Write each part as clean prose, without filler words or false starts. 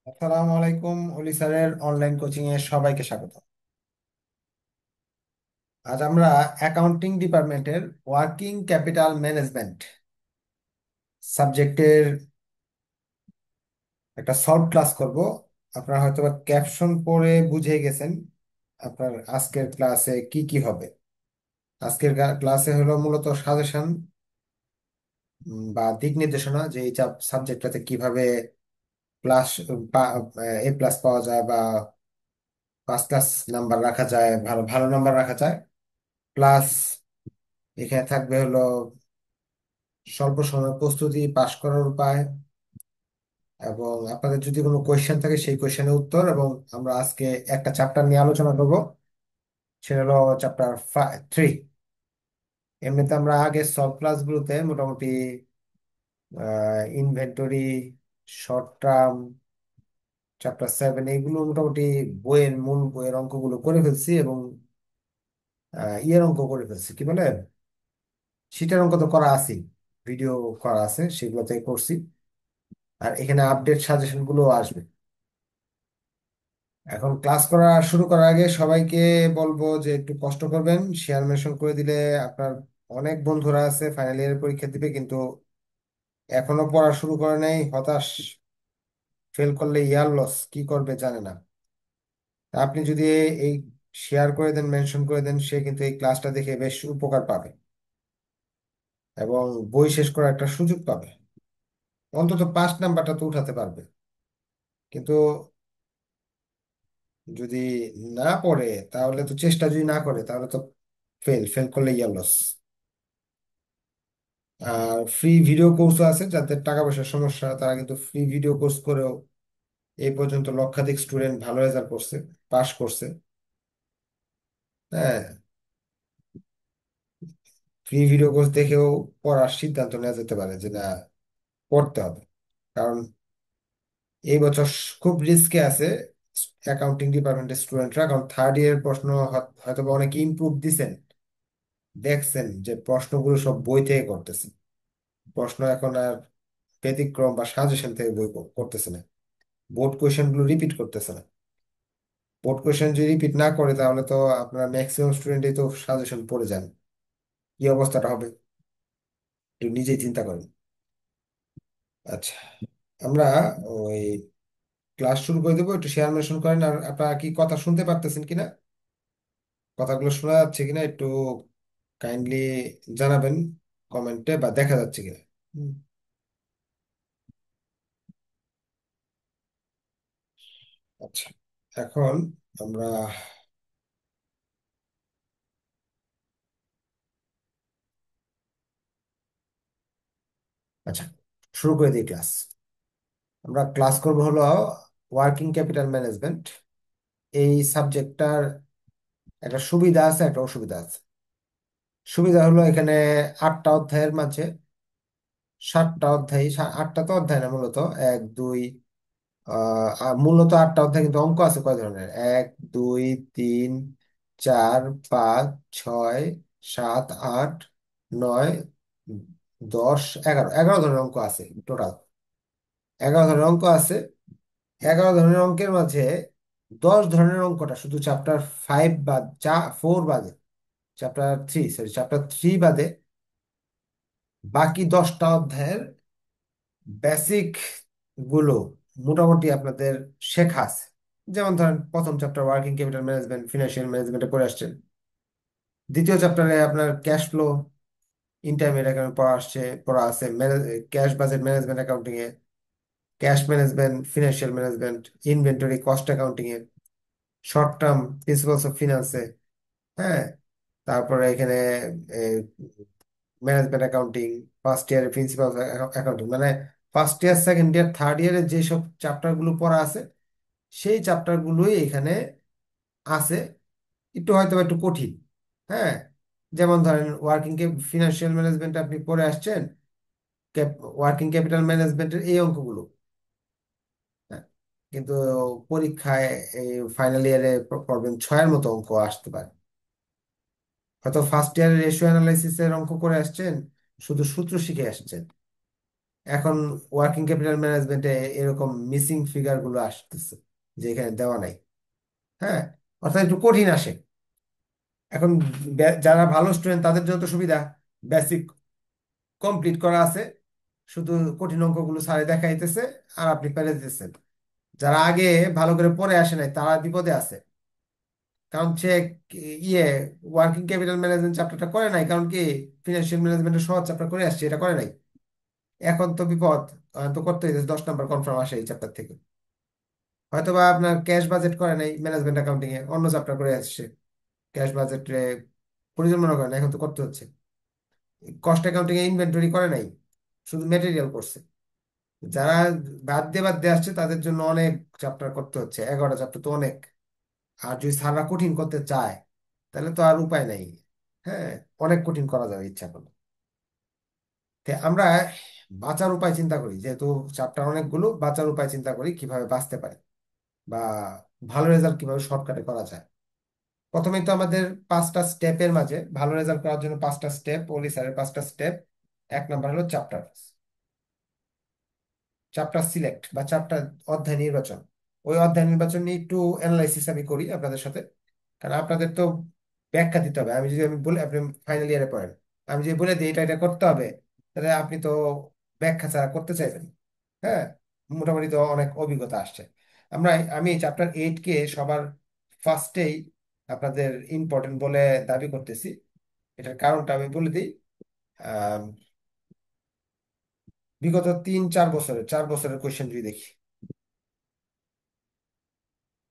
আসসালামু আলাইকুম অলি স্যারের অনলাইন কোচিং এ সবাইকে স্বাগত। আজ আমরা অ্যাকাউন্টিং ডিপার্টমেন্টের ওয়ার্কিং ক্যাপিটাল ম্যানেজমেন্ট সাবজেক্টের একটা শর্ট ক্লাস করব। আপনারা হয়তো বা ক্যাপশন পড়ে বুঝে গেছেন আপনার আজকের ক্লাসে কি কি হবে। আজকের ক্লাসে হলো মূলত সাজেশন বা দিক নির্দেশনা যে এই সাবজেক্টটাতে কিভাবে প্লাস এ প্লাস পাওয়া যায় বা পাঁচ ক্লাস নাম্বার রাখা যায়, ভালো ভালো নাম্বার রাখা যায়। প্লাস এখানে থাকবে হলো স্বল্প সময় প্রস্তুতি, পাশ করার উপায়, এবং আপনাদের যদি কোনো কোয়েশ্চেন থাকে সেই কোয়েশ্চেনের উত্তর। এবং আমরা আজকে একটা চ্যাপ্টার নিয়ে আলোচনা করব, সেটা হলো চ্যাপ্টার 3। এমনিতে আমরা আগে সব ক্লাসগুলোতে মোটামুটি ইনভেন্টরি, শর্ট টার্ম, চ্যাপ্টার 7 এইগুলো মোটামুটি মূল বইয়ের অঙ্কগুলো করে ফেলছি, এবং ইয়ের অঙ্ক করে ফেলছি, কি বলে শীটের অঙ্ক তো করা আছে, ভিডিও করা আছে, সেগুলোতে করছি। আর এখানে আপডেট সাজেশন গুলো আসবে। এখন ক্লাস করা শুরু করার আগে সবাইকে বলবো যে একটু কষ্ট করবেন, শেয়ার মেনশন করে দিলে আপনার অনেক বন্ধুরা আছে ফাইনাল ইয়ারের পরীক্ষা দিবে, কিন্তু এখনো পড়া শুরু করে নাই, হতাশ, ফেল করলে ইয়ার লস, কি করবে জানে না। তা আপনি যদি এই শেয়ার করে দেন, মেনশন করে দেন, সে কিন্তু এই ক্লাসটা দেখে বেশ উপকার পাবে এবং বই শেষ করার একটা সুযোগ পাবে, অন্তত 5 নাম্বারটা তো উঠাতে পারবে। কিন্তু যদি না পড়ে, তাহলে তো চেষ্টা যদি না করে তাহলে তো ফেল, ফেল করলে ইয়ার লস। আর ফ্রি ভিডিও কোর্সও আছে, যাদের টাকা পয়সার সমস্যা তারা কিন্তু ফ্রি ভিডিও কোর্স করেও এই পর্যন্ত লক্ষাধিক স্টুডেন্ট ভালো রেজাল্ট করছে, পাশ করছে। হ্যাঁ, ফ্রি ভিডিও কোর্স দেখেও পড়ার সিদ্ধান্ত নেওয়া যেতে পারে যে না, পড়তে হবে। কারণ এই বছর খুব রিস্কে আছে অ্যাকাউন্টিং ডিপার্টমেন্টের স্টুডেন্টরা, কারণ থার্ড ইয়ার প্রশ্ন হয়তো বা অনেকে ইমপ্রুভ দিছেন, দেখছেন যে প্রশ্নগুলো সব বই থেকে করতেছে। প্রশ্ন এখন আর ব্যতিক্রম বা সাজেশন থেকে বই করতেছে না, বোর্ড কোয়েশ্চেন গুলো রিপিট করতেছে না। বোর্ড কোয়েশ্চেন যদি রিপিট না করে তাহলে তো আপনার ম্যাক্সিমাম স্টুডেন্টই তো সাজেশন পড়ে যান, কি অবস্থাটা হবে একটু নিজেই চিন্তা করেন। আচ্ছা, আমরা ওই ক্লাস শুরু করে দেবো, একটু শেয়ার মেনশন করেন। আর আপনারা কি কথা শুনতে পারতেছেন কিনা, কথাগুলো শোনা যাচ্ছে কিনা একটু কাইন্ডলি জানাবেন কমেন্টে, বা দেখা যাচ্ছে কিনা। হুম, আচ্ছা, এখন আমরা আচ্ছা শুরু করে দিই ক্লাস। আমরা ক্লাস করবো হলো ওয়ার্কিং ক্যাপিটাল ম্যানেজমেন্ট। এই সাবজেক্টটার একটা সুবিধা আছে, একটা অসুবিধা আছে। সুবিধা হলো এখানে 8টা অধ্যায়ের মাঝে 7টা অধ্যায়, 8টা তো অধ্যায় না মূলত, 1 2, মূলত 8টা অধ্যায়, কিন্তু অঙ্ক আছে কয় ধরনের, 1 2 3 4 5 6 7 8 9 10 11, 11 ধরনের অঙ্ক আছে টোটাল। 11 ধরনের অঙ্ক আছে। 11 ধরনের অঙ্কের মাঝে 10 ধরনের অঙ্কটা শুধু চ্যাপ্টার 5 বাদ, 4 বাদে, চ্যাপ্টার 3 বাদে বাকি 10টা অধ্যায়ের বেসিক গুলো মোটামুটি আপনাদের শেখা আছে। যেমন ধরেন প্রথম chapter working capital management, financial ম্যানেজমেন্টে পড়ে আসছেন। দ্বিতীয় চ্যাপ্টারে আপনার ক্যাশ ফ্লো, ইন্টারমিডিয়েট অ্যাকাউন্ট পড়া আছে, ক্যাশ বাজেট ম্যানেজমেন্ট অ্যাকাউন্টিং এ, cash management, financial management, inventory, cost accounting এ, শর্ট টার্ম প্রিন্সিপালস অফ ফিনান্সে। হ্যাঁ, তারপরে এখানে ম্যানেজমেন্ট অ্যাকাউন্টিং, ফার্স্ট ইয়ারের প্রিন্সিপাল অ্যাকাউন্টিং, মানে first year, second year, third ইয়ারের যেসব চ্যাপ্টার গুলো পড়া আছে সেই চ্যাপ্টার গুলোই এখানে আছে। একটু হয়তো বা একটু কঠিন। হ্যাঁ, যেমন ধরেন ওয়ার্কিং ফিনান্সিয়াল ম্যানেজমেন্ট আপনি পড়ে আসছেন, ওয়ার্কিং ক্যাপিটাল ম্যানেজমেন্টের এই অঙ্কগুলো। হ্যাঁ, কিন্তু পরীক্ষায় এই ফাইনাল ইয়ারে পড়বেন 6-এর মতো অঙ্ক আসতে পারে। হয়তো ফার্স্ট ইয়ারের রেশিও অ্যানালাইসিস এর অঙ্ক করে আসছেন, শুধু সূত্র শিখে আসছেন, এখন ওয়ার্কিং ক্যাপিটাল ম্যানেজমেন্টে এরকম মিসিং ফিগার গুলো আসতেছে যে এখানে দেওয়া নাই। হ্যাঁ, অর্থাৎ একটু কঠিন আসে। এখন যারা ভালো স্টুডেন্ট তাদের জন্য তো সুবিধা, বেসিক কমপ্লিট করা আছে, শুধু কঠিন অঙ্কগুলো স্যারে দেখাইতেছে আর আপনি পেরে দিতেছেন। যারা আগে ভালো করে পড়ে আসে নাই তারা বিপদে আছে। কারণ সে ইয়ে ওয়ার্কিং ক্যাপিটাল ম্যানেজমেন্ট চ্যাপ্টারটা করে নাই, কারণ কি ফিনান্সিয়াল ম্যানেজমেন্টের সহজ চ্যাপ্টার করে আসছে, এটা করে নাই। এখন তো বিপদ, তো করতে হইতেছে, 10 নম্বর কনফার্ম আসে এই চ্যাপ্টার থেকে। হয়তো বা আপনার ক্যাশ বাজেট করে নাই ম্যানেজমেন্ট অ্যাকাউন্টিং এ, অন্য চ্যাপ্টার করে আসছে। ক্যাশ বাজেটে প্রয়োজন মনে করেন, এখন তো করতে হচ্ছে। কস্ট অ্যাকাউন্টিং এ ইনভেন্টরি করে নাই, শুধু মেটেরিয়াল করছে। যারা বাদ দিয়ে আসছে তাদের জন্য অনেক চ্যাপ্টার করতে হচ্ছে, 11টা চ্যাপ্টার তো অনেক। আর যদি স্যাররা কঠিন করতে চায় তাহলে তো আর উপায় নাই। হ্যাঁ, অনেক কঠিন করা যাবে ইচ্ছা করলে। তে আমরা বাঁচার উপায় চিন্তা করি, যেহেতু চ্যাপ্টার অনেকগুলো, বাঁচার উপায় চিন্তা করি কিভাবে বাঁচতে পারি বা ভালো রেজাল্ট কিভাবে শর্টকাটে করা যায়। প্রথমেই তো আমাদের 5টা স্টেপের মাঝে ভালো রেজাল্ট করার জন্য 5টা স্টেপ, ওলি স্যারের 5টা স্টেপ। 1 নম্বর হলো চ্যাপ্টার, চ্যাপ্টার সিলেক্ট বা চ্যাপ্টার অধ্যায় নির্বাচন। ওই অধ্যায় নির্বাচন নিয়ে একটু অ্যানালাইসিস আমি করি আপনাদের সাথে। কারণ আপনাদের তো ব্যাখ্যা দিতে হবে। আমি বলে, আপনি ফাইনাল ইয়ারে পড়েন, আমি যদি বলে দিই এটা এটা করতে হবে, তাহলে আপনি তো ব্যাখ্যা ছাড়া করতে চাইবেন। হ্যাঁ, মোটামুটি তো অনেক অভিজ্ঞতা আসছে। আমি চ্যাপ্টার 8 কে সবার ফার্স্টেই আপনাদের ইম্পর্টেন্ট বলে দাবি করতেছি। এটার কারণটা আমি বলে দিই। আহ, বিগত 4 বছরের কোয়েশ্চেন যদি দেখি,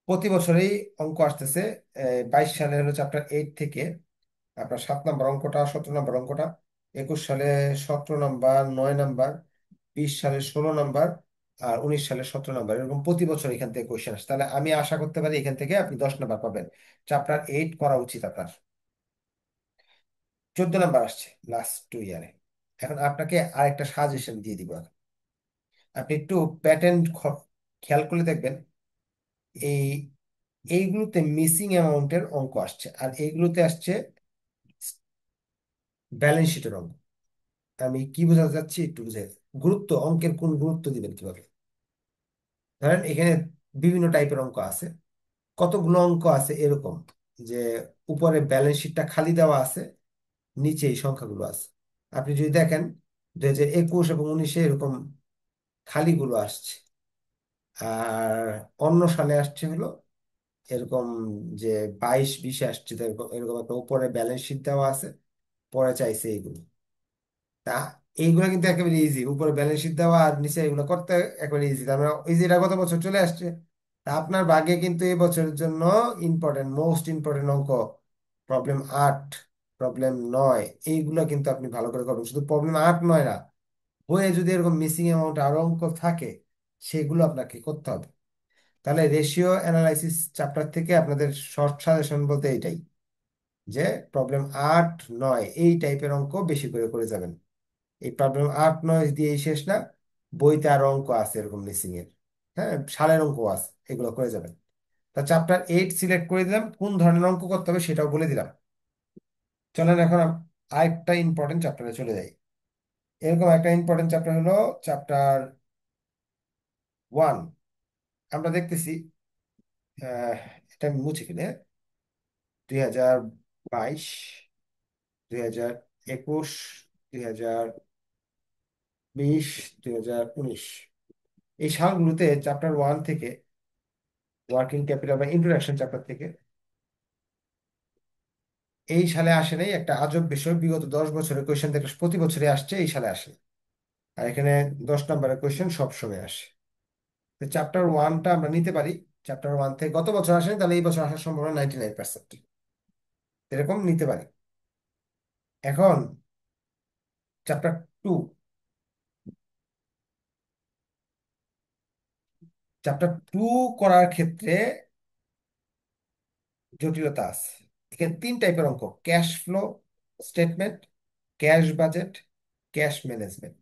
প্রতি বছরেই অঙ্ক আসতেছে। 22 সালে হলো চ্যাপ্টার 8 থেকে আপনার 7 নম্বর অঙ্কটা, 17 নম্বর অঙ্কটা, 21 সালে 17 নম্বর, 9 নম্বর, 20 সালে 16 নম্বর, আর 19 সালে 17 নম্বর, এরকম প্রতি বছর এখান থেকে কোয়েশ্চেন আসে। তাহলে আমি আশা করতে পারি এখান থেকে আপনি 10 নম্বর পাবেন। চ্যাপ্টার 8 করা উচিত আপনার। 14 নম্বর আসছে লাস্ট 2 ইয়ারে। এখন আপনাকে আরেকটা সাজেশন দিয়ে দিব এখন। আপনি একটু প্যাটার্ন খেয়াল করলে দেখবেন, এই এইগুলোতে মিসিং অ্যামাউন্টের অঙ্ক আসছে, আর এইগুলোতে আসছে ব্যালেন্স শিটের অঙ্ক। আমি কি বোঝাতে চাচ্ছি একটু বুঝে, গুরুত্ব, অঙ্কের কোন গুরুত্ব দিবেন কিভাবে। ধরেন এখানে বিভিন্ন টাইপের অঙ্ক আছে, কতগুলো অঙ্ক আছে এরকম যে উপরে ব্যালেন্স শিটটা খালি দেওয়া আছে, নিচে এই সংখ্যাগুলো আছে। আপনি যদি দেখেন 2021 এবং 19-এ এরকম খালিগুলো আসছে, আর অন্য সালে আসছে হলো এরকম যে 22-20-এ আসছে তো এরকম এরকম একটা উপরে ব্যালেন্স শিট দেওয়া আছে, পরে চাইছে এইগুলো। তা এইগুলো কিন্তু একেবারে ইজি, উপরে ব্যালেন্স শিট দেওয়া আর নিচে এগুলো করতে একেবারে ইজি। তার মানে ইজিটা গত বছর চলে আসছে। তা আপনার ভাগ্যে কিন্তু এই বছরের জন্য ইম্পর্টেন্ট, মোস্ট ইম্পর্টেন্ট অঙ্ক প্রবলেম 8, প্রবলেম 9, এইগুলো কিন্তু আপনি ভালো করে করবেন। শুধু প্রবলেম 8, 9 না, বইয়ে যদি এরকম মিসিং অ্যামাউন্ট আরো অঙ্ক থাকে সেগুলো আপনাকে করতে হবে। তাহলে রেশিও অ্যানালাইসিস চ্যাপ্টার থেকে আপনাদের শর্ট সাজেশন বলতে এইটাই, যে প্রবলেম 8, 9 এই টাইপের অঙ্ক বেশি করে করে যাবেন। এই প্রবলেম 8, 9 দিয়েই শেষ না, বইতে আরো অঙ্ক আছে এরকম মিসিং এর। হ্যাঁ, সালের অঙ্ক আছে, এগুলো করে যাবেন। তা চ্যাপ্টার 8 সিলেক্ট করে দিলাম, কোন ধরনের অঙ্ক করতে হবে সেটাও বলে দিলাম। চলেন এখন আরেকটা ইম্পর্টেন্ট চ্যাপ্টারে চলে যাই। এরকম একটা ইম্পর্টেন্ট চ্যাপ্টার হলো চ্যাপ্টার 1। আমরা দেখতেছি, আহ, এটা আমি মুছে ফেলে, 2022, 2021, 2020, 2019, এই সালগুলোতে চ্যাপ্টার 1 থেকে, ওয়ার্কিং ক্যাপিটাল বা ইন্ট্রোডাকশন চ্যাপ্টার থেকে, এই সালে আসে নাই। একটা আজব বিষয়, বিগত 10 বছরের কোয়েশ্চেন থেকে প্রতি বছরে আসছে, এই সালে আসে। আর এখানে 10 নম্বরের কোয়েশ্চেন সবসময় আসে। তো চ্যাপ্টার 1টা আমরা নিতে পারি। চ্যাপ্টার 1 থেকে গত বছর আসেনি, তাহলে এই বছর আসার সম্ভাবনা 99%, এরকম নিতে পারি। এখন চ্যাপ্টার 2, চ্যাপ্টার 2 করার ক্ষেত্রে জটিলতা আছে। এখানে 3 টাইপের অঙ্ক: cash flow statement, cash budget, cash management.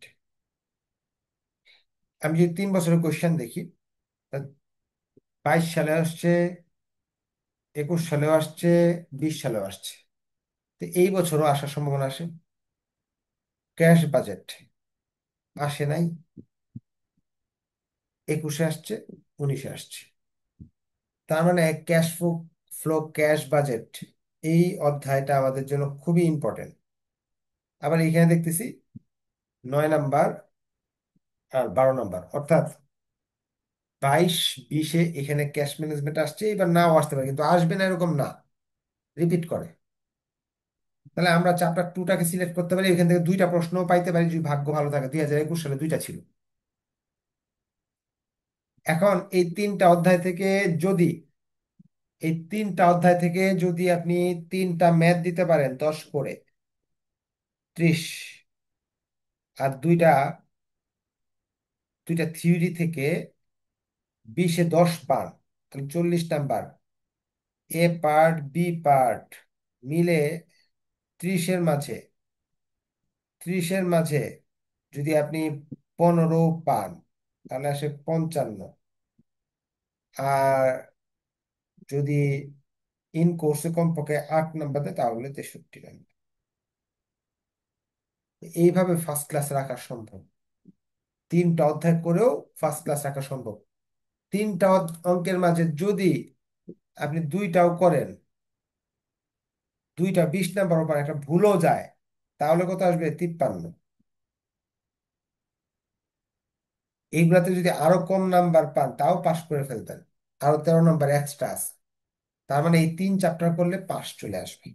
আমি যদি 3 বছরের কোয়েশ্চেন দেখি, তা 22 সালে আসছে, 21 সালেও আসছে, 20 সালেও আসছে। তো এই বছরও আসার সম্ভাবনা আছে। ক্যাশ বাজেট, আসে নাই, 21-এ আসছে, 19-এ আসছে। তার মানে ক্যাশ ফ্লো, ক্যাশ বাজেট, এই অধ্যায়টা আমাদের জন্য খুবই ইম্পর্টেন্ট। আবার এখানে দেখতেছি 9 নাম্বার আর 12 নাম্বার, অর্থাৎ 22-20-এ এখানে ক্যাশ ম্যানেজমেন্ট আসছে, এবার নাও আসতে পারে, কিন্তু আসবে না এরকম না, রিপিট করে। তাহলে আমরা চ্যাপ্টার 2টাকে সিলেক্ট করতে পারি, এখান থেকে দুইটা প্রশ্ন পাইতে পারি যদি ভাগ্য ভালো থাকে। 2021 সালে দুইটা ছিল। এখন যদি এই 3টা অধ্যায় থেকে যদি আপনি 3টা ম্যাথ দিতে পারেন 10 করে, 30, আর দুইটা দুইটা থিওরি থেকে 20-এ 10 পান, তাহলে 40 নাম্বার। এ পার্ট বি পার্ট মিলে 30-এর মাঝে, 30-এর মাঝে যদি আপনি 15 পান, তাহলে আসে 55। আর যদি ইন কোর্সে কমপক্ষে 8 নাম্বার দেয় তাহলে 63 নাম্বার। এইভাবে ফার্স্ট ক্লাস রাখা সম্ভব। 3টা অধ্যায় করেও ফার্স্ট ক্লাস রাখা সম্ভব। 3টা অঙ্কের মাঝে যদি আপনি দুইটাও করেন, দুইটা 20 নাম্বার পান, একটা ভুলও যায়, তাহলে কত আসবে? 53। এইগুলাতে যদি আরো কম নাম্বার পান তাও পাস করে ফেলতেন, আরো 13 নাম্বার এক্সট্রা আছে। তার মানে এই 3 চ্যাপ্টার করলে পাস চলে আসবে।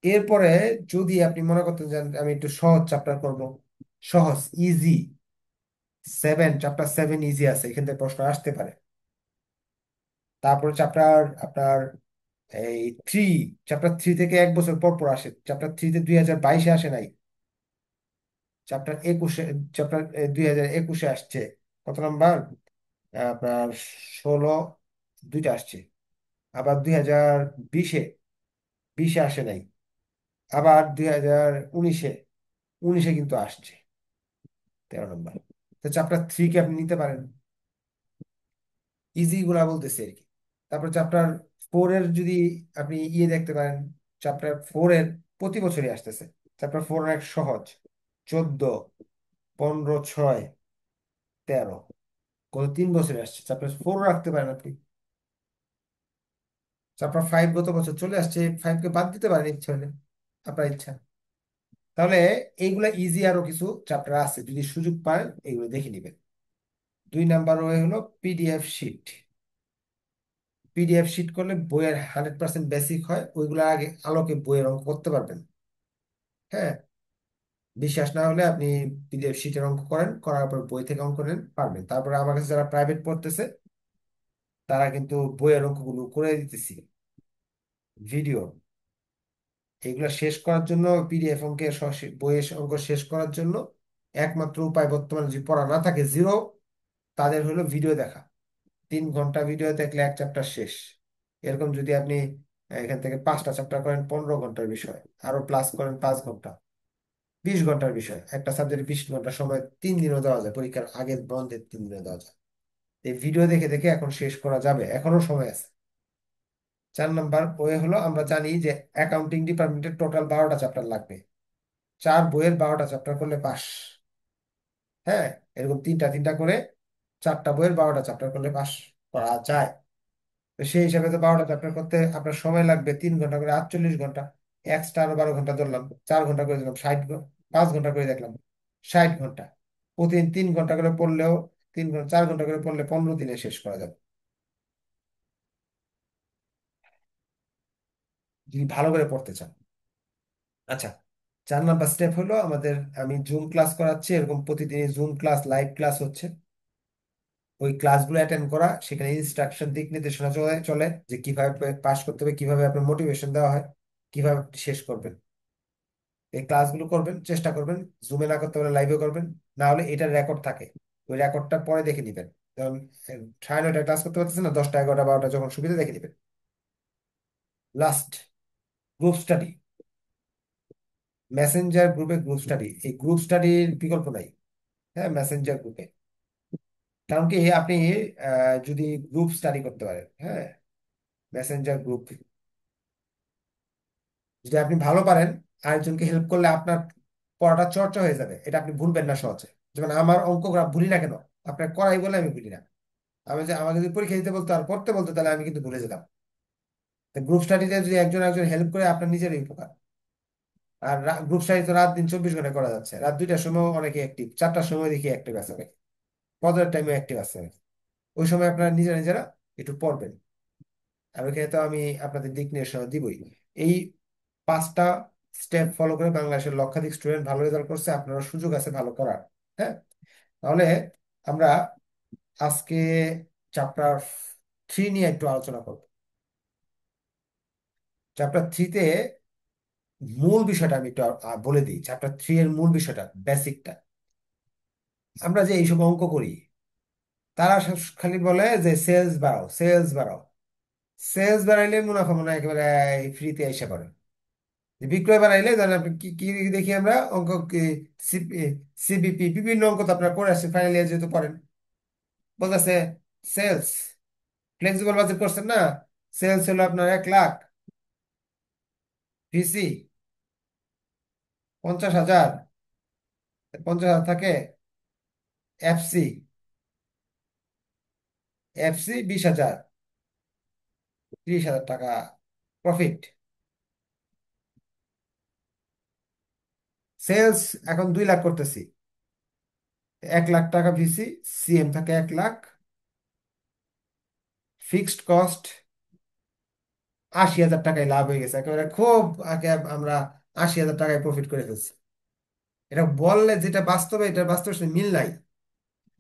এরপরে যদি আপনি মনে করতেন যে আমি একটু সহজ চ্যাপ্টার করব, সহজ, ইজি, 7, চ্যাপ্টার 7 ইজি আছে, এখান থেকে প্রশ্ন আসতে পারে। তারপরে চ্যাপ্টার আপনার এই 3, চ্যাপ্টার 3 থেকে 1 বছর পর পর আসে। চ্যাপ্টার 3-তে 2022-এ আসে নাই, চ্যাপ্টার 2021-এ আসছে। কত নাম্বার? আপনার 16, দুইটা আসছে। আবার 2020-এ, 20-এ আসে নাই। আবার 2019-এ, 19-এ কিন্তু আসছে 13 নাম্বার। তো চ্যাপ্টার 3 কে আপনি নিতে পারেন, ইজি গুলা বলতেছি আর কি। তারপর চ্যাপ্টার 4-এর যদি আপনি দেখতে পারেন, চ্যাপ্টার 4-এর প্রতি বছরই আসতেছে। চ্যাপ্টার 4 অনেক সহজ, 14, 15, 6, 13, গত 3 বছরে আসছে। চ্যাপ্টার 4 রাখতে পারেন আপনি। চ্যাপ্টার 5 গত বছর চলে আসছে, 5-কে বাদ দিতে পারেন ইচ্ছা হলে, আপনার ইচ্ছা। তাহলে এইগুলা ইজি, আরো কিছু চ্যাপ্টার আছে, যদি সুযোগ পান এইগুলো দেখে নিবেন। 2 নাম্বার ওয়ে হলো পিডিএফ শিট। পিডিএফ শিট করলে বইয়ের 100% বেসিক হয়, ওইগুলো আগে আলোকে বইয়ের অঙ্ক করতে পারবেন। হ্যাঁ, বিশ্বাস না হলে আপনি পিডিএফ শিটের অঙ্ক করেন, করার পর বই থেকে অঙ্ক নেন, পারবেন। তারপরে আমার কাছে যারা প্রাইভেট পড়তেছে তারা কিন্তু বইয়ের অঙ্কগুলো করে দিতেছি ভিডিও। এগুলো শেষ করার জন্য, পিডিএফ অঙ্কের বইয়ের অঙ্ক শেষ করার জন্য একমাত্র উপায় বর্তমানে, যদি পড়া না থাকে জিরো, তাদের হলো ভিডিও দেখা। 3 ঘন্টা ভিডিও দেখলে এক চ্যাপ্টার শেষ। এরকম যদি আপনি এখান থেকে 5টা চ্যাপ্টার করেন, 15 ঘন্টার বিষয়, আরো প্লাস করেন 5 ঘন্টা, 20 ঘন্টার বিষয়। একটা সাবজেক্টে 20 ঘন্টা সময় 3 দিনও দেওয়া যায়, পরীক্ষার আগের বন্ধের 3 দিনও দেওয়া যায়। এই ভিডিও দেখে দেখে এখন শেষ করা যাবে, এখনো সময় আছে। 4 নাম্বার ওয়ে হলো, আমরা জানি যে অ্যাকাউন্টিং ডিপার্টমেন্টের টোটাল 12টা চ্যাপ্টার লাগবে। 4 বইয়ের 12টা চ্যাপ্টার করলে পাস। হ্যাঁ, এরকম তিনটা তিনটা করে 4টা বইয়ের 12টা চ্যাপ্টার করলে পাস করা যায়। তো সেই হিসাবে তো 12টা চ্যাপ্টার করতে আপনার সময় লাগবে 3 ঘন্টা করে, 48 ঘন্টা। এক্সট্রা আরো 12 ঘন্টা ধরলাম, 4 ঘন্টা করে দিলাম, 5 ঘন্টা করে দেখলাম, 60 ঘন্টা। প্রতিদিন 3 ঘন্টা করে পড়লেও, 3 ঘন্টা 4 ঘন্টা করে পড়লে 15 দিনে শেষ করা যাবে, যদি ভালো করে পড়তে চান। আচ্ছা, 4 নাম্বার স্টেপ হলো আমাদের, আমি জুম ক্লাস করাচ্ছি, এরকম প্রতিদিন জুম ক্লাস, লাইভ ক্লাস হচ্ছে। ওই ক্লাসগুলো অ্যাটেন্ড করা, সেখানে ইনস্ট্রাকশন, দিক নির্দেশনা চলে চলে যে কিভাবে পাস করতে হবে, কিভাবে আপনার মোটিভেশন দেওয়া হয়, কিভাবে আপনি শেষ করবেন। এই ক্লাসগুলো করবেন, চেষ্টা করবেন। জুমে না করতে পারলে লাইভে করবেন, না হলে এটার রেকর্ড থাকে, ওই রেকর্ডটা পরে দেখে নিবেন। যেমন 9:30 ক্লাস করতে পারতেছেন না, 10টা, 11টা, 12টা যখন সুবিধা দেখে নিবেন। Last, group study. মেসেঞ্জার গ্রুপে গ্রুপ স্টাডি, এই গ্রুপ স্টাডির বিকল্প নাই। হ্যাঁ, মেসেঞ্জার গ্রুপে, কারণ কি আপনি যদি গ্রুপ স্টাডি করতে পারেন, হ্যাঁ, মেসেঞ্জার গ্রুপ, যদি আপনি ভালো পারেন, আরেকজনকে হেল্প করলে আপনার পড়াটা চর্চা হয়ে যাবে, এটা আপনি ভুলবেন না সহজে। যেমন আমার অঙ্কগ্রাফ ভুলি না কেন, আপনার করাই বলে আমি ভুলি না। আমি যে আমাকে যদি পরীক্ষা দিতে বলতো আর পড়তে বলতো তাহলে আমি কিন্তু ভুলে যেতাম। গ্রুপ স্টাডিতে যদি একজন একজন হেল্প করে আপনার নিজেরই উপকার। আর গ্রুপ স্টাডি তো রাত দিন 24 ঘন্টা করা যাচ্ছে, রাত 2টার সময় অনেকে অ্যাক্টিভ, 4টার সময় দেখি অ্যাক্টিভ আছে অনেকে, পদের টাইমে অ্যাক্টিভ আছে অনেকে। ওই সময় আপনারা নিজেরা নিজেরা একটু পড়বেন। আর ওইখানে তো আমি আপনাদের দিক নির্দেশনা দিবই। এই 5টা স্টেপ ফলো করে বাংলাদেশের লক্ষাধিক স্টুডেন্ট ভালো রেজাল্ট করছে, আপনারা সুযোগ আছে ভালো করার। হ্যাঁ, তাহলে আমরা আজকে চ্যাপ্টার 3 নিয়ে একটু আলোচনা করব। চ্যাপ্টার 3-তে মূল বিষয়টা আমি একটু বলে দিই। চ্যাপ্টার 3 এর মূল বিষয়টা, বেসিকটা। আমরা যে এইসব অঙ্ক করি, তারা খালি বলে যে সেলস বাড়াও, সেলস বাড়াও। সেলস বাড়াইলে মুনাফা মনে হয় একেবারে ফ্রিতে এসে পড়ে। যে বিক্রয় বাড়াইলে ধরেন আপনি কি কি দেখি আমরা অঙ্ক, সিবিপি, বিভিন্ন অঙ্ক তো আপনারা করে আসছেন, ফাইনাল ইয়ার যেহেতু পড়েন। বলতেছে সেলস, ফ্লেক্সিবল বাজেট করছেন না, সেলস হলো আপনার 1 লাখ, ভিসি 50,000, 50,000 থাকে এফসি, এফসি 20,000, 30,000 টাকা প্রফিট। সেলস এখন 2 লাখ করতেছি, 1 লাখ টাকা ভিসি, সিএম থাকে 1 লাখ, ফিক্সড কস্ট 80,000 টাকায় লাভ হয়ে গেছে একেবারে খুব আগে। আমরা 80,000 টাকায় প্রফিট করে ফেলছি। এটা বললে যেটা বাস্তবে, এটা বাস্তবের সাথে মিল নাই।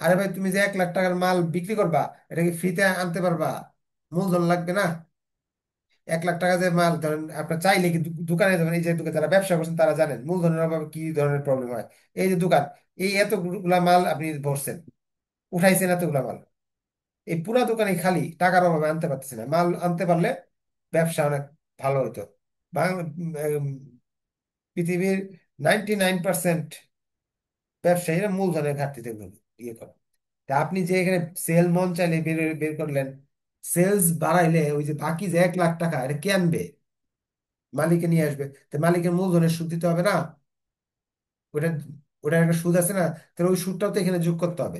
আরে ভাই, তুমি যে 1 লাখ টাকার মাল বিক্রি করবা, এটা কি ফ্রিতে আনতে পারবা? মূলধন লাগবে না? 1 লাখ টাকা যে মাল ধরেন, আপনার চাইলে কি দোকানে যাবেন, এই যে দোকানে যারা ব্যবসা করছেন তারা জানেন মূলধনের অভাবে কি ধরনের প্রবলেম হয়। এই যে দোকান, এই এতগুলা মাল আপনি ভরছেন, উঠাইছেন এতগুলা মাল, এই পুরা দোকানে খালি টাকার অভাবে আনতে পারতেছে না। মাল আনতে পারলে ব্যবসা অনেক ভালো হতো। উম, পৃথিবীর 99% ব্যবসায়ীরা মূলধনের ঘাটতিতে ইয়ে করে। তা আপনি যে এখানে সেল মন চাইলে বের বের করলেন, সেলস বাড়াইলে ওই যে বাকি যে 1 লাখ টাকা, এটা কে আনবে? মালিকে নিয়ে আসবে। তো মালিকের মূলধনের সুদ দিতে হবে না? ওটা, ওটার একটা সুদ আছে না? তাহলে ওই সুদটাও তো এখানে যোগ করতে হবে।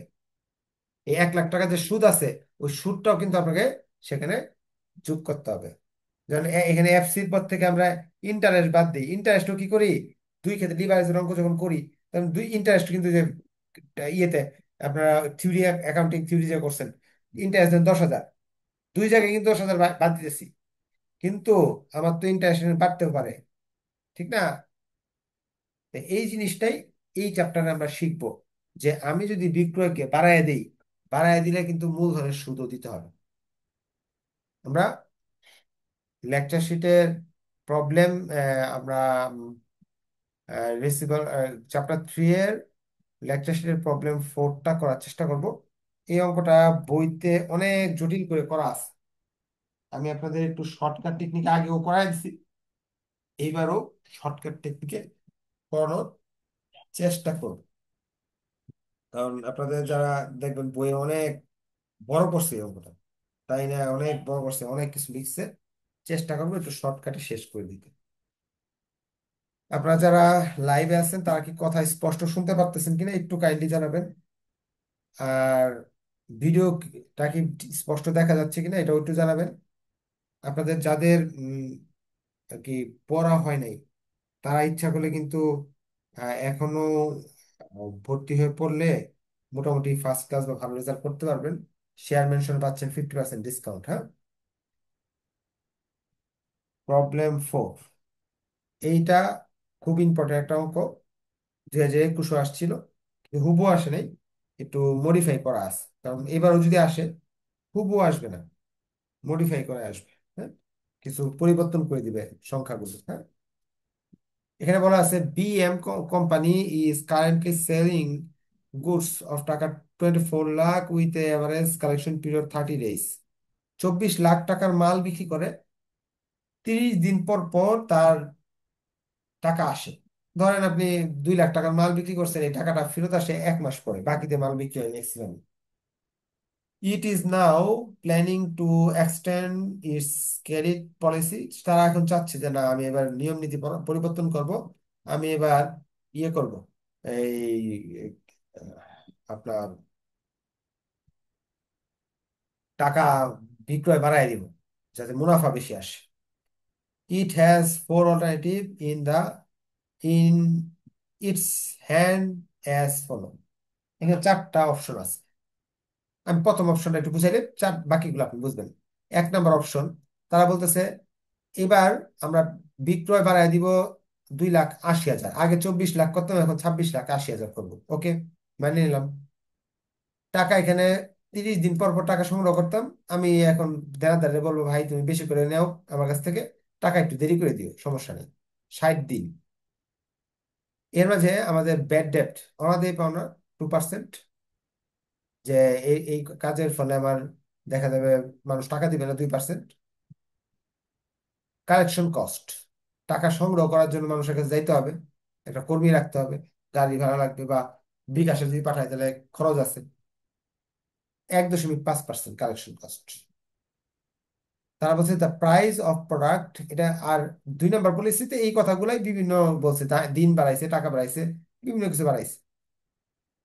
এই 1 লাখ টাকা যে সুদ আছে, ওই সুদটাও কিন্তু আপনাকে সেখানে যোগ করতে হবে। যেমন এখানে এফসির পর থেকে আমরা ইন্টারেস্ট বাদ দিই, ইন্টারেস্টও কি করি, দুই ক্ষেত্রে লিভারেজের অঙ্ক যখন করি, তখন দুই ইন্টারেস্ট কিন্তু যে ইয়েতে আপনারা থিওরি, অ্যাকাউন্টিং থিওরি যে করছেন, ইন্টারেস্ট দেন 10,000, দুই জায়গায় কিন্তু 10,000 বাদ দিতেছি। কিন্তু আমার তো ইন্টারেস্ট বাড়তেও পারে, ঠিক না? তো এই জিনিসটাই এই চ্যাপ্টারে আমরা শিখবো, যে আমি যদি বিক্রয়কে বাড়ায় দিই, বাড়ায় দিলে কিন্তু মূলধনের সুদও দিতে হবে। আমরা লেকচার শিটের প্রবলেম, আমরা রিসিভার চ্যাপ্টার 3 এর লেকচার শিটের প্রবলেম 4টা করার চেষ্টা করব। এই অঙ্কটা বইতে অনেক জটিল করে করা আছে। আমি আপনাদের একটু শর্টকাট টেকনিক আগেও করাই দিছি, এইবারও শর্টকাট টেকনিকে করানোর চেষ্টা করব। কারণ আপনাদের যারা দেখবেন বইয়ে অনেক বড় করছে এই অঙ্কটা, তাই না? অনেক বড় করছে, অনেক কিছু লিখছে। চেষ্টা করবো একটু শর্টকাটে শেষ করে দিতে। আপনারা যারা লাইভে আছেন তারা কি কথা স্পষ্ট শুনতে পারতেছেন কিনা একটু কাইন্ডলি জানাবেন। আর ভিডিওটা কি স্পষ্ট দেখা যাচ্ছে কিনা এটাও একটু জানাবেন। আপনাদের যাদের আর কি পড়া হয় নাই, তারা ইচ্ছা করলে কিন্তু এখনো ভর্তি হয়ে পড়লে মোটামুটি ফার্স্ট ক্লাস বা ভালো রেজাল্ট করতে পারবেন। শেয়ার মেনশন পাচ্ছেন 50% ডিসকাউন্ট। হ্যাঁ, প্রবলেম 4, এইটা খুব ইম্পর্টেন্ট একটা অঙ্ক। 2021 আসছিল, কিন্তু হুবহু আসে নাই, একটু মডিফাই করা আছে। কারণ এবারও যদি আসে, হুবহু আসবে না, মডিফাই করে আসবে। হ্যাঁ, কিছু পরিবর্তন করে দিবে সংখ্যাগুলো। হ্যাঁ, এখানে বলা আছে BM company is currently selling goods of টাকা 24 lakh with average collection period 30 days। 24 lakh টাকার মাল বিক্রি করে, 30 দিন পর পর তার টাকা আসে। ধরেন আপনি 2 লাখ টাকার মাল বিক্রি করছেন, এই টাকাটা ফেরত আসে 1 মাস পরে, বাকিতে মাল বিক্রি হয় maximum. It is now planning to extend it's credit policy. তারা এখন চাচ্ছে যে না, আমি এবার নিয়ম নীতি পরিবর্তন করব। আমি এবার ইয়ে করব, এই আহ, আপনার টাকা বিক্রয় বাড়ায় দিব যাতে মুনাফা বেশি আসে। It has four alternative in it's hand as follow. এখানে চারটা অপশন আছে। আমি প্রথম অপশনটা একটু বুঝাইলে চার বাকিগুলো আপনি বুঝবেন। এক নম্বর অপশন, তারা বলতেছে এবার আমরা বিক্রয় বাড়ায় দিব 2,80,000। আগে 24 লাখ করতাম, এখন 26,80,000 করবো। ওকে, মানে নিলাম। টাকা এখানে 30 দিন পর পর টাকা সংগ্রহ করতাম। আমি এখন দেনাদারে বলবো, ভাই তুমি বেশি করে নাও আমার কাছ থেকে, টাকা একটু দেরি করে দিও, সমস্যা নেই। 60 দিন। এর মাঝে আমাদের ব্যাড ডেপ্ট অনাদায়ী পাওনা 2%। যে এই এই কাজের ফলে আমার দেখা যাবে মানুষ টাকা দিবে না, 2%। কালেকশন কস্ট, টাকা সংগ্রহ করার জন্য মানুষের কাছে যাইতে হবে, একটা কর্মী রাখতে হবে, গাড়ি ভাড়া লাগবে, বা বিকাশে যদি পাঠায় তাহলে খরচ আছে। 1.5% কালেকশন কস্ট। তারা বলছে দ্য প্রাইস অফ প্রোডাক্ট, এটা। আর 2 নম্বর পলিসিতে এই কথাগুলাই বিভিন্ন বলছে, দিন বাড়াইছে, টাকা বাড়াইছে, বিভিন্ন কিছু বাড়াইছে।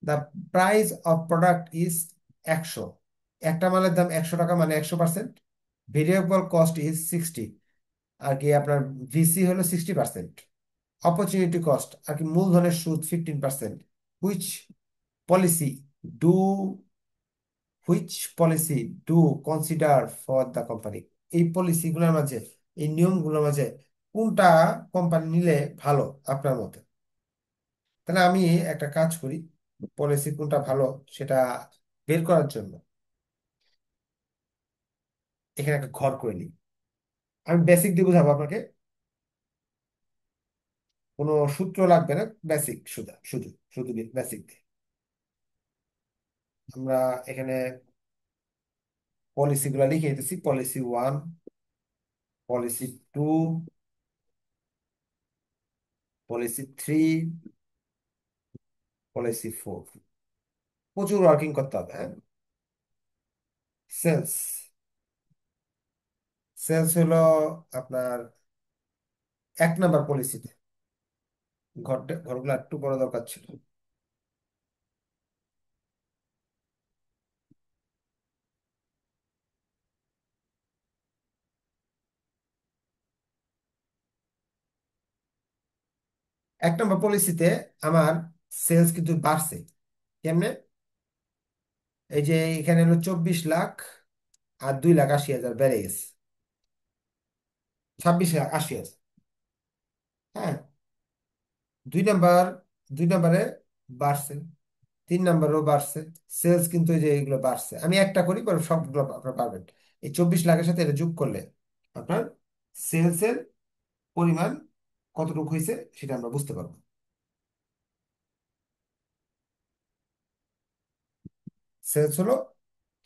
The price of product is 100। একটা মালের দাম 100 টাকা, মানে 100%। ভেরিয়েবল কস্ট ইজ 60, আর কি আপনার ভিসি হলো 60%। অপরচুনিটি কস্ট আর কি মূলধনের সুদ 15%। Which policy do which policy do consider for the company. এই পলিসিগুলোর মাঝে, এই নিয়মগুলোর মাঝে কোনটা কোম্পানি নিলে ভালো আপনার মতে? তাহলে আমি একটা কাজ করি, পলিসি কোনটা ভালো সেটা বের করার জন্য এখানে একটা ঘর করে নিই। আমি বেসিক দিয়ে বুঝাবো আপনাকে, কোনো সূত্র লাগবে না, বেসিক শুধু শুধু শুধু বেসিক দিয়ে আমরা এখানে পলিসি গুলা লিখে দিতেছি। Policy 1, policy 2, policy 3, policy 4। প্রচুর ওয়ার্কিং করতে হবে, হ্যাঁ। সেলস, সেলস হলো আপনার 1 নম্বর পলিসিতে। ঘরগুলো একটু বড় দরকার ছিল। 1 নম্বর পলিসিতে আমার সেলস কিন্তু বাড়ছে। কেমনে? এই যে এখানে হলো 24 লাখ, আর 2,80,000 বেড়ে গেছে, 26,80,000। হ্যাঁ, 2 নম্বর, 2 নম্বরে বাড়ছে, 3 নম্বরও বাড়ছে। সেলস কিন্তু এই যে এগুলো বাড়ছে। আমি একটা করি, পরে সবগুলো আপনার পাবেন। এই 24 লাখের সাথে এটা যোগ করলে আপনার সেলসের পরিমাণ কতটুকু হয়েছে সেটা আমরা বুঝতে পারবো। সেলস হলো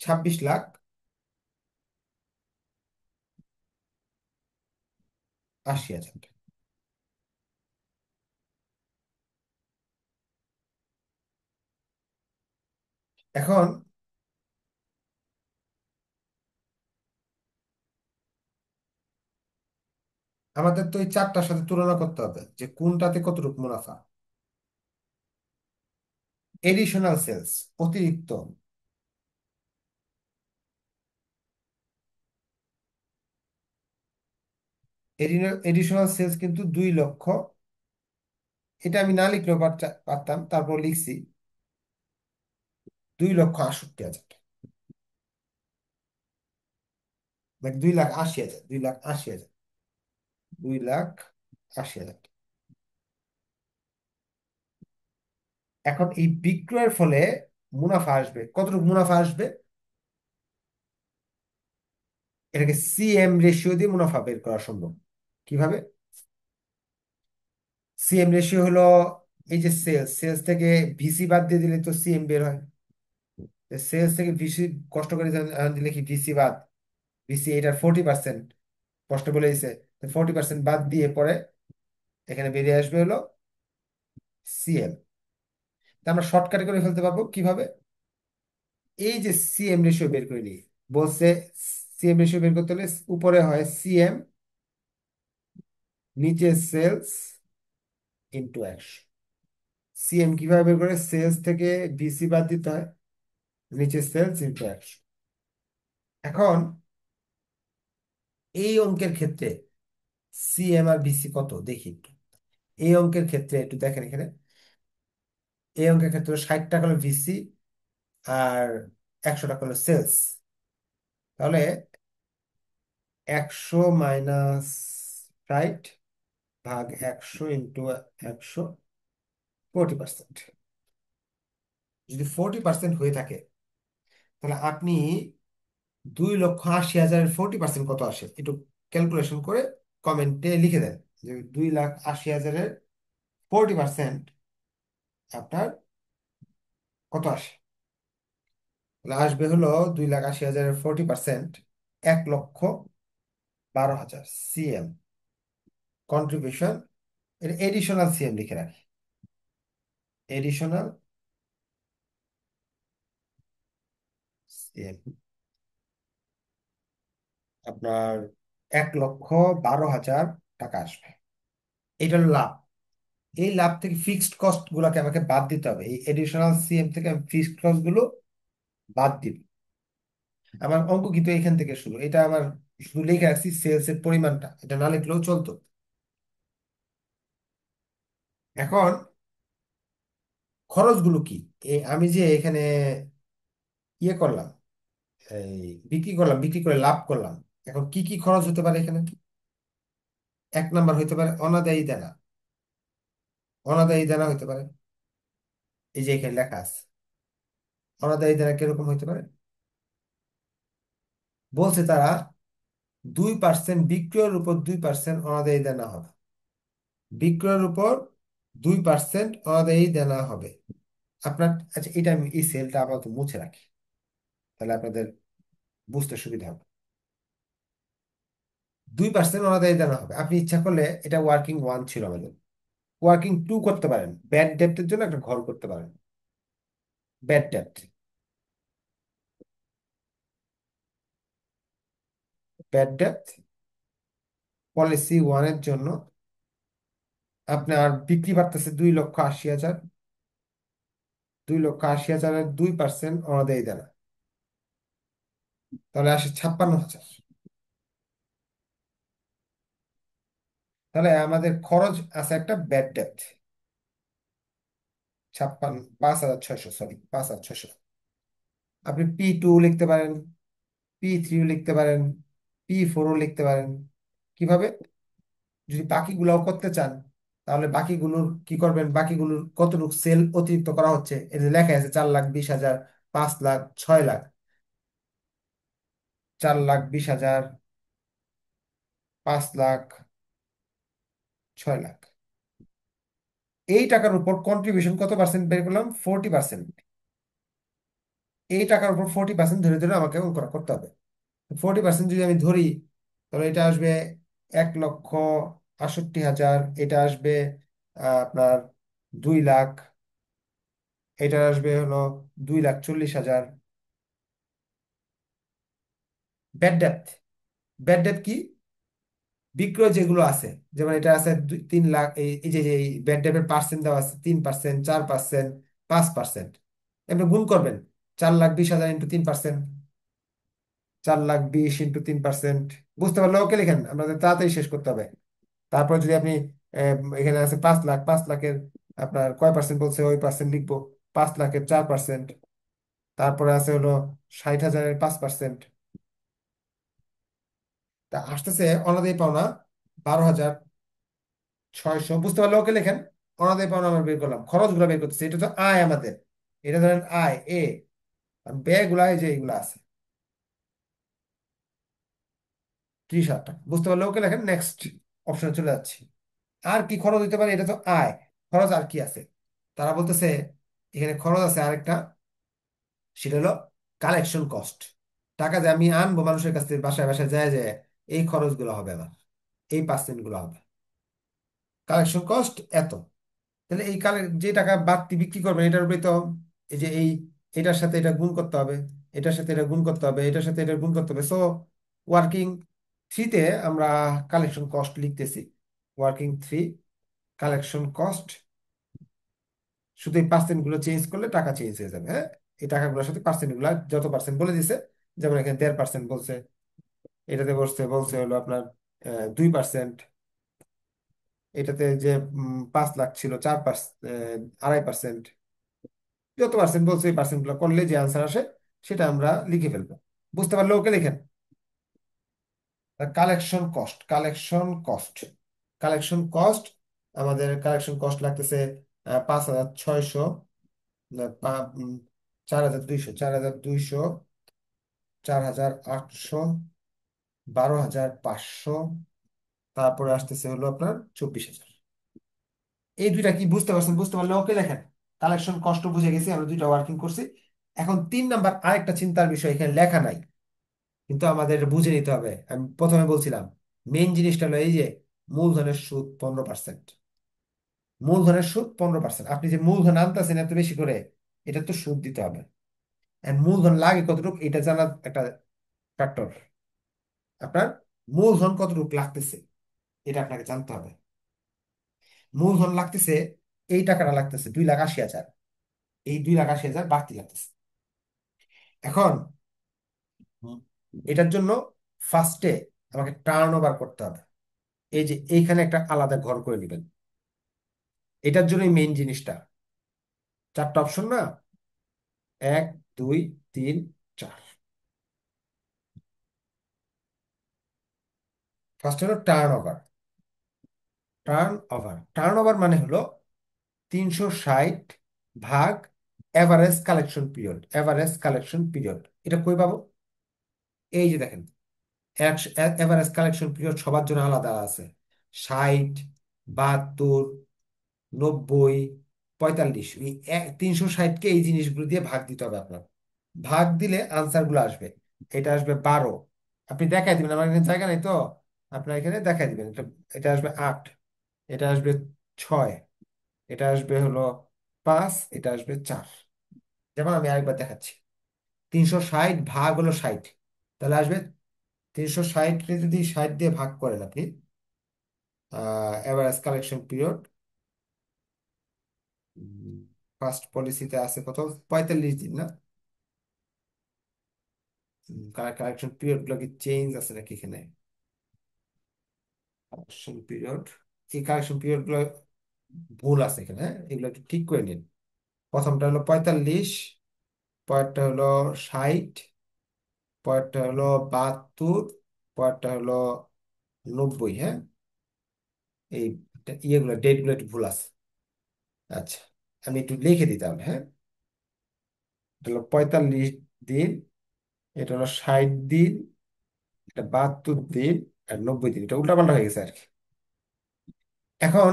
26,80,000। এখন আমাদের তো এই চারটার সাথে তুলনা করতে হবে যে কোনটাতে কতটুকু মুনাফা। এডিশনাল সেলস, অতিরিক্ত। এডিশনাল সেলস কিন্তু 2 লক্ষ। এটা আমি না লিখলেও পারতাম, তারপর লিখছি 2,68,000। মানে 2,80,000, 2,80,000, 2,80,000। এখন এই বিক্রয়ের ফলে মুনাফা আসবে, কতটুকু মুনাফা আসবে? এটাকে সিএম রেশিও দিয়ে মুনাফা বের করা সম্ভব। কিভাবে? সিএম রেশিও হলো এই যে সেলস, সেলস থেকে ভিসি বাদ দিয়ে দিলে তো সিএম বের হয়। সেলস থেকে ভিসি কষ্ট করে দিলে কি ভিসি বাদ, ভিসি এটার 40%, কষ্ট বলে দিছে, 40% বাদ দিয়ে পরে এখানে বেরিয়ে আসবে হলো সিএম। তা আমরা শর্টকাটে করে ফেলতে পারবো কিভাবে? এই যে সিএম রেশিও বের করে নিই, বলছে সিএম রেশিও বের করতে হলে উপরে হয় সিএম, নিচে সেলস ইন্টু 100। সিএম কিভাবে বের করে? সেলস থেকে বিসি বাদ দিতে হয়, নিচে সেলস ইন্টু 100। এখন এই অঙ্কের ক্ষেত্রে সিএম আর বিসি কত দেখি একটু। এই অঙ্কের ক্ষেত্রে একটু দেখেন এখানে, এই অঙ্কের ক্ষেত্রে 60 টাকা হলো বিসি আর 100 টাকা হলো সেলস। তাহলে 100 - 60 ভাগ 100 × 100, যদি 40% হয়ে থাকে, তাহলে আপনি 2,80,000-এর 40% কত আসে একটু ক্যালকুলেশন করে কমেন্টে লিখে দেন যে 2,80,000-এর 40% আপনার কত আসে। তাহলে আসবে হলো 2,80,000-এর 40%, 1,12,000 সিএম কন্ট্রিবিউশন। এটা এডিশনাল সিএম লিখে রাখি, এডিশনাল সিএম আপনার 1,12,000 টাকা আসবে। এটা হলো লাভ। এই লাভ থেকে ফিক্সড কস্ট গুলাকে আমাকে বাদ দিতে হবে, এই এডিশনাল সিএম থেকে আমি ফিক্সড কস্ট গুলো বাদ দিব। আমার অঙ্ক কিন্তু এখান থেকে শুরু, এটা আমার শুধু লিখে রাখছি সেলস এর পরিমাণটা, এটা না লিখলেও চলতো। এখন খরচগুলো কি? আমি যে এখানে ইয়ে করলাম, এই বিক্রি করলাম, বিক্রি করে লাভ করলাম, এখন কি কি খরচ হতে পারে এখানে? 1 নাম্বার হইতে পারে অনাদায়ী দেনা। অনাদায়ী দেনা হইতে পারে, এই যে এখানে লেখা আছে। অনাদায়ী দেনা কিরকম হইতে পারে? বলছে তারা 2% বিক্রয়ের উপর 2% অনাদায়ী দেনা হবে। বিক্রয়ের উপর 2% অনাদায়ী দেনা হবে আপনার। আচ্ছা, এটা আমি এই সেলটা আপাতত মুছে রাখি, তাহলে আপনাদের বুঝতে সুবিধা হবে। 2% অনাদায়ী দেনা হবে, আপনি ইচ্ছা করলে এটা ওয়ার্কিং 1 ছিল আমাদের, ওয়ার্কিং 2 করতে পারেন, ব্যাড ডেপ্টের জন্য একটা ঘর করতে পারেন। ব্যাড ডেপ্ট, ব্যাড ডেপ্ট পলিসি 1 এর জন্য আপনার বিক্রি বাড়তেছে 2,80,000, 2,80,000-এর 2% অনাদায়ী দেনা, তাহলে আসে 56,000। তাহলে আমাদের খরচ আছে একটা ব্যাড ডেপ্ট 5,600, সরি 5,600। আপনি P2 লিখতে পারেন, P3 লিখতে পারেন, P4 লিখতে পারেন। কিভাবে? যদি বাকিগুলোও করতে চান, তাহলে বাকিগুলোর কি করবেন? বাকিগুলোর কতটুকু সেল অতিরিক্ত করা হচ্ছে এটা যে লেখা আছে, 4,20,000, 5,00,000, 6,00,000, 4,20,000, 5,00,000, 6,00,000। এই টাকার উপর কন্ট্রিবিউশন কত পার্সেন্ট বের করলাম? 40%। এই টাকার উপর 40% ধরে ধরে আমাকে অঙ্ক করতে হবে। 40% যদি আমি ধরি, তাহলে এটা আসবে 1,68,000, এটা আসবে আপনার 2,00,000, এটা আসবে হলো 2,40,000। ব্যাড ডেপ্ট, ব্যাড ডেপ্ট কি? বিক্রয় যেগুলো আছে, যেমন এটা আছে 3,00,000, এই যে এই ব্যাড ডেপ্টের পার্সেন্ট দেওয়া আছে 3%, 4%, 5%। এমনি গুণ করবেন, 4,20,000 ইন্টু 3%, 4,20,000 ইন্টু 3%। বুঝতে পারলে ওকে লিখেন, আমাদের তাড়াতাড়ি শেষ করতে হবে। তারপর যদি আপনি এখানে আছে 5,00,000, 5,00,000-এর আপনার কয় পার্সেন্ট বলছে ওই পার্সেন্ট লিখবো। 5,00,000-এর 4%, তারপরে আছে হলো 60,000-এর 5%। তা আসতেছে অনাদায়ী পাওনা 12,600। বুঝতে পারলে ওকে লেখেন। অনাদায়ী পাওনা আমরা বের করলাম, খরচগুলো বের করতেছি, এটা তো আয় আমাদের, এটা ধরেন আয় এ, আর ব্যয়গুলা এই যে এইগুলা আছে 30,000 টাকা। বুঝতে পারলে ওকে লেখেন, নেক্সট অপশনে চলে যাচ্ছি। আর কি খরচ হইতে পারে? এটা তো আয়, খরচ আর কি আছে? তারা বলতেছে এখানে খরচ আছে আরেকটা, সেটা হলো কালেকশন কস্ট। টাকা যে আমি আনবো মানুষের কাছ থেকে, বাসায় বাসায় যায় যায়, এই খরচগুলো হবে আমার, এই পার্সেন্ট গুলো হবে। কালেকশন কস্ট এত। তাহলে এই যে টাকা বাড়তি বিক্রি করবেন, এটার উপরে তো এই যে এটার সাথে এটা গুণ করতে হবে, এটার সাথে এটা গুণ করতে হবে, এটার সাথে এটা গুণ করতে হবে। সো ওয়ার্কিং 3-তে আমরা কালেকশন কস্ট লিখতেছি। ওয়ার্কিং 3, কালেকশন কস্ট শুধু এই পার্সেন্ট গুলো চেঞ্জ করলে টাকা চেঞ্জ হয়ে যাবে। হ্যাঁ, এই টাকাগুলোর সাথে পার্সেন্ট গুলো যত পার্সেন্ট বলে দিছে, যেমন এখানে 1.5% বলছে, এটাতে বলছে বলছে হলো আপনার 2%, এটাতে যে 5 লাখ ছিল 2.5%, যত পার্সেন্ট বলছে এই পার্সেন্ট গুলো করলে যে আনসার আসে সেটা আমরা লিখে ফেলবো। বুঝতে পারলে ওকে লিখেন। কালেকশন কস্ট আমাদের কালেকশন কস্ট লাগতেছে 5,600, না, 4,200, 4,200, 4,800, 12,500, তারপরে আসতেছে হলো আপনার 24,000। এই দুইটা কি বুঝতে পারছেন? বুঝতে পারলে ওকে লেখেন। কালেকশন কষ্ট বুঝে গেছি, আমরা দুইটা ওয়ার্কিং করছি। এখন 3 নাম্বার আরেকটা চিন্তার বিষয়, এখানে লেখা নাই কিন্তু আমাদের এটা বুঝে নিতে হবে। আমি প্রথমে বলছিলাম মেইন জিনিসটা হলো এই যে মূলধনের সুদ 15%। মূলধনের সুদ 15%, আপনি যে মূলধন আনতেছেন এত বেশি করে, এটা তো সুদ দিতে হবে। আর মূলধন লাগে কতটুকু এটা জানা একটা ফ্যাক্টর। আপনার মূলধন কতটুকু লাগতেছে এটা আপনাকে জানতে হবে। মূলধন লাগতেছে, এই টাকাটা লাগতেছে 2,80,000, এই 2,80,000 বাড়তি লাগতেছে। এখন হুম, এটার জন্য ফার্স্টে আমাকে টার্ন ওভার করতে হবে। এই যে এইখানে একটা আলাদা ঘর করে নেবেন, এটার জন্যই মেইন জিনিসটা। 4টা অপশন না, 1, 2, 3, 4। ফার্স্ট হলো টার্ন ওভার। টার্ন ওভার মানে হলো 360 ভাগ এভারেজ কালেকশন পিরিয়ড। এটা কই পাবো? এই যে দেখেন, এভারেজ কালেকশন পিরিয়ড সবার জন্য আলাদা আছে। 60, 72, 90, 45, এই 360কে এই জিনিসগুলো দিয়ে ভাগ দিতে হবে আপনার। ভাগ দিলে আনসার গুলো আসবে। এটা আসবে 12। আপনি দেখাই দিবেন, আমার এখানে জায়গা নাই তো, আপনার এখানে দেখাই দিবেন। এটা এটা আসবে 8, এটা আসবে 6, এটা আসবে হলো 5, এটা আসবে 4। যেমন আমি আরেকবার দেখাচ্ছি, 360 ভাগ হলো 60, তাহলে আসবে 360কে যদি 60 দিয়ে ভাগ করেন আপনি, এভারেজ কালেকশন পিরিয়ড ফার্স্ট পলিসিতে আছে কত, 45 দিন না? কালেকশন পিরিয়ড গুলো কি চেঞ্জ আছে নাকি এখানে? কালেকশন পিরিয়ড, এই কালেকশন পিরিয়ড গুলো ভুল আছে এখানে, হ্যাঁ, এগুলো একটু ঠিক করে নিন। প্রথমটা হলো 45, পরেরটা হলো 60, পরেরটা হলো 72, পরেরটা হলো 90। হ্যাঁ, এই ইয়েগুলো ডেট গুলো একটু ভুল আছে। আচ্ছা, আমি একটু লিখে দিতাম। হ্যাঁ, এটা হলো 45 দিন, এটা হলো 60 দিন, এটা 72 দিন, আর 90 দিন। এটা উল্টাপাল্টা হয়ে গেছে আর কি। এখন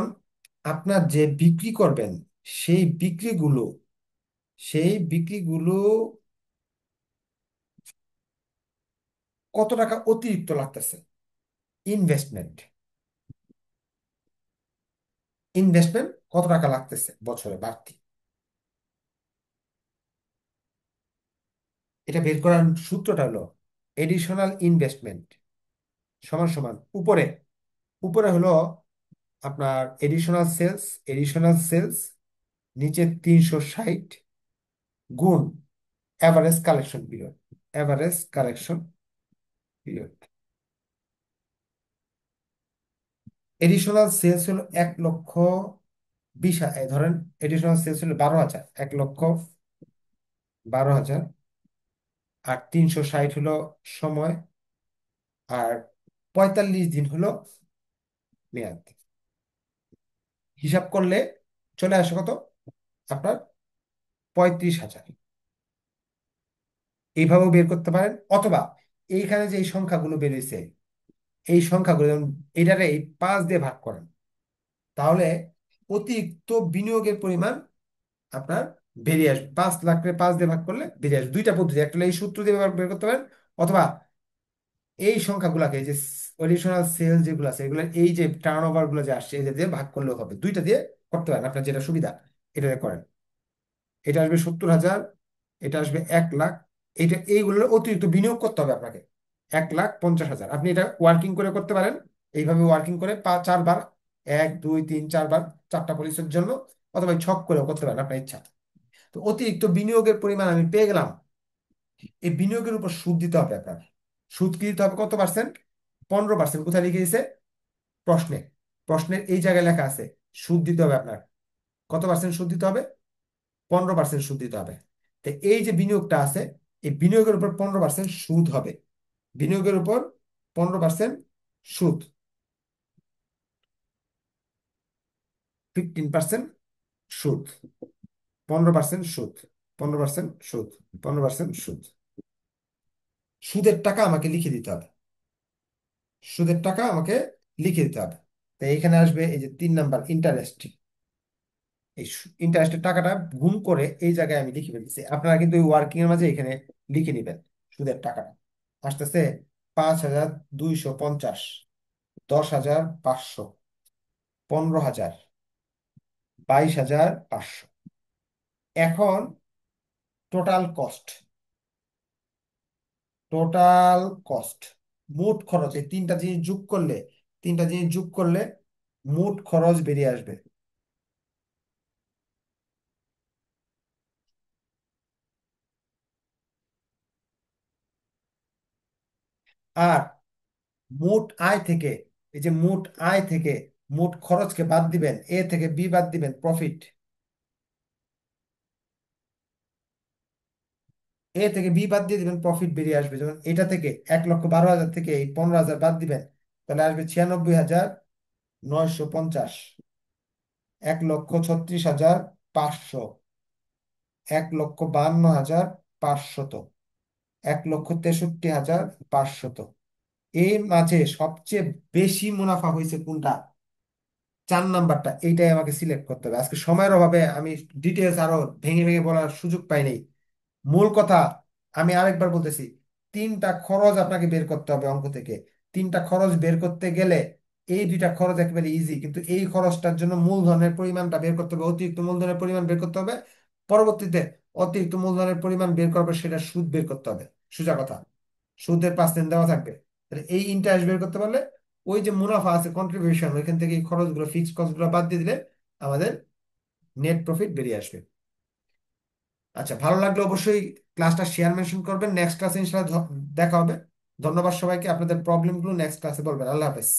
আপনার যে বিক্রি করবেন, সেই বিক্রিগুলো সেই বিক্রিগুলো কত টাকা অতিরিক্ত লাগতেছে? ইনভেস্টমেন্ট ইনভেস্টমেন্ট কত টাকা লাগতেছে বছরে বাড়তি? এটা বের করার সূত্রটা হলো এডিশনাল ইনভেস্টমেন্ট সমান সমান উপরে উপরে হলো আপনার এডিশনাল সেলস, নিচে 360 গুণ average collection period. Additional sales হলো 1,20,000, ধরেন এডিশনাল সেলস হলো 12,000, 1,12,000, আর 360 হলো সময়, আর 45 দিন হলো মেয়াদ। হিসাব করলে চলে আসে কত আপনার? 35,000। এইভাবেও বের করতে পারেন, অথবা এইখানে যে এই সংখ্যাগুলো বেরিয়েছে, এই সংখ্যাগুলো যেমন এটারে এই 5 দিয়ে ভাগ করেন, তাহলে অতিরিক্ত বিনিয়োগের পরিমাণ আপনার বেরিয়ে আসবে। 5 লাখকে 5 দিয়ে ভাগ করলে বেরিয়ে আসবে। দুইটা পদ্ধতি, একটা হলো এই সূত্র দিয়ে বের করতে পারেন, অথবা এই সংখ্যাগুলোকে, এই যে অডিশনাল সেল যেগুলো আছে এগুলো, এই যে টার্ন ওভার গুলো যে আসছে, এটা দিয়ে ভাগ করলেও হবে। দুইটা দিয়ে করতে পারেন, আপনার যেটা সুবিধা এটা দিয়ে করেন। এটা আসবে 70,000, এটা আসবে 1 লাখ। এইগুলোর অতিরিক্ত বিনিয়োগ করতে হবে আপনাকে 1,50,000। আপনি এটা ওয়ার্কিং করে করতে পারেন, এইভাবে ওয়ার্কিং করে 4 বার, 1, 2, 3, 4 বার, 4টা পলিসির জন্য অথবা ছক করেও করতে পারেন, আপনার ইচ্ছা। তো অতিরিক্ত বিনিয়োগের পরিমাণ আমি পেয়ে গেলাম। এই বিনিয়োগের উপর সুদ দিতে হবে আপনার। সুদ কি দিতে হবে? কত পার্সেন্ট? 15%। কোথায় লিখে দিয়েছে? প্রশ্নে। প্রশ্নের এই জায়গায় লেখা আছে সুদ দিতে হবে আপনার। কত পার্সেন্ট সুদ দিতে হবে? 15% সুদ দিতে হবে। তো এই যে বিনিয়োগটা আছে, এই বিনিয়োগের উপর 15% সুদ হবে। বিনিয়োগের উপর 15% সুদ, 15% সুদ, 15% সুদ, 15% সুদ, 15% সুদ। সুদের টাকা আমাকে লিখে দিতে হবে। সুদের টাকা আমাকে লিখে দিতে হবে। তো এখানে আসবে এই যে 3 নাম্বার ইন্টারেস্ট। এই ইন্টারেস্টের টাকাটা গুণ করে এই জায়গায় আমি লিখে ফেলতেছি। আপনারা কিন্তু ওই ওয়ার্কিং এর মাঝে এখানে লিখে নেবেন সুদের টাকাটা। আসতেছে 5,250, 10,500, 15,000, 22,500। এখন টোটাল কস্ট, টোটাল কস্ট, মোট খরচ, এই তিনটা জিনিস যোগ করলে, তিনটা জিনিস যোগ করলে মোট খরচ বেরিয়ে আসবে। আর মোট আয় থেকে, এই যে মোট আয় থেকে মোট খরচকে বাদ দিবেন, এ থেকে বি বাদ দিবেন, প্রফিট। এ থেকে বি বাদ দিয়ে দিবেন, প্রফিট বেরিয়ে আসবে। যেমন এটা থেকে 1,12,000 থেকে এই 15,000 বাদ দিবেন, তাহলে আসবে 96,950, 1,36,500, 1,52,500, 1,63,500। এর মাঝে সবচেয়ে বেশি মুনাফা হয়েছে কোনটা? 4 নাম্বারটা। এইটাই আমাকে সিলেক্ট করতে হবে। আজকে সময়ের অভাবে আমি ডিটেলস আরো ভেঙে ভেঙে বলার সুযোগ পাই নাই। মূল কথা আমি আরেকবার বলতেছি, তিনটা খরচ আপনাকে বের করতে হবে অঙ্ক থেকে। তিনটা খরচ বের করতে গেলে এই দুইটা খরচ একেবারে ইজি, কিন্তু এই খরচটার জন্য মূলধনের পরিমাণটা বের করতে হবে, অতিরিক্ত মূলধনের পরিমাণ বের করতে হবে। পরবর্তীতে অতিরিক্ত মূলধনের পরিমাণ বের করার পর সেটা সুদ বের করতে হবে। সোজা কথা, সুদের 5% দেওয়া থাকবে। তাহলে এই ইন্টারেস্ট বের করতে পারলে ওই যে মুনাফা আছে কন্ট্রিবিউশন, ওইখান থেকে এই খরচগুলো, ফিক্সড কস্টগুলো বাদ দিয়ে দিলে আমাদের নেট প্রফিট বেরিয়ে আসবে। আচ্ছা, ভালো লাগলে অবশ্যই ক্লাসটা শেয়ার মেনশন করবেন। নেক্সট ক্লাসে ইনশাআল্লাহ দেখা হবে। ধন্যবাদ সবাইকে। আপনাদের প্রবলেমগুলো নেক্সট ক্লাসে বলবেন। আল্লাহ হাফেজ।